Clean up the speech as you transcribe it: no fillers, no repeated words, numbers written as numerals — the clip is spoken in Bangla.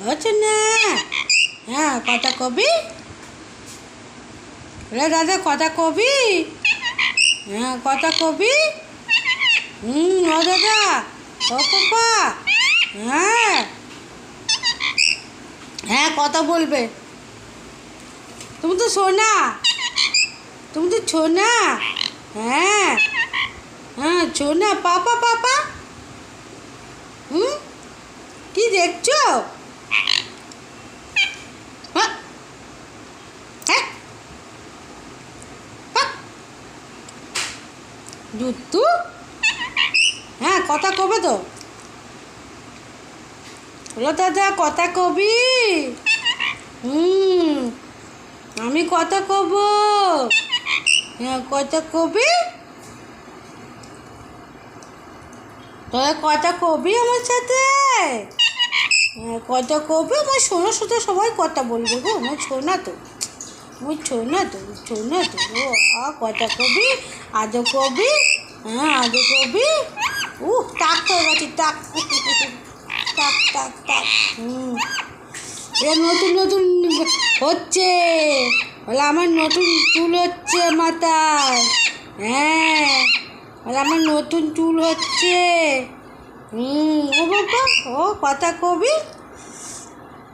হচ্ছে না। হ্যাঁ, কথা কবি রে দাদা, কথা কবি। হ্যাঁ, কথা কবি। ও দাদা, ও পাপা। হ্যাঁ হ্যাঁ, কথা বলবে। তুমি তো শোনা, তুমি তো ছোনা। হ্যাঁ হ্যাঁ, ছোনা। পাপা পাপা। হুম, কি দেখছো? হ্যাঁ, হ্যাঁ, হ্যাঁ। জুতু। হ্যাঁ, কথা কবে তো? হলো দাদা, কথা কবি। হুম, আমি কথা কব। হ্যাঁ, কথা কবি। তোরা কথা কবি আমার সাথে। হ্যাঁ, কথা কবি। আমার সোনার সাথে সবাই কথা বলবে গো। আমার ছোনা তো, আমার ছোনা তো, ছোনা তো। ও কথা কবি, আজও কবি। হ্যাঁ, আজও কবি। টাক হয়ে গেছে, টাক। টাক টাক টাক। এ নতুন নতুন হচ্ছে। বলে আমার নতুন চুল হচ্ছে মাথায়। হ্যাঁ, বলে আমার নতুন চুল হচ্ছে। ও বাবা, ও কথা কবি।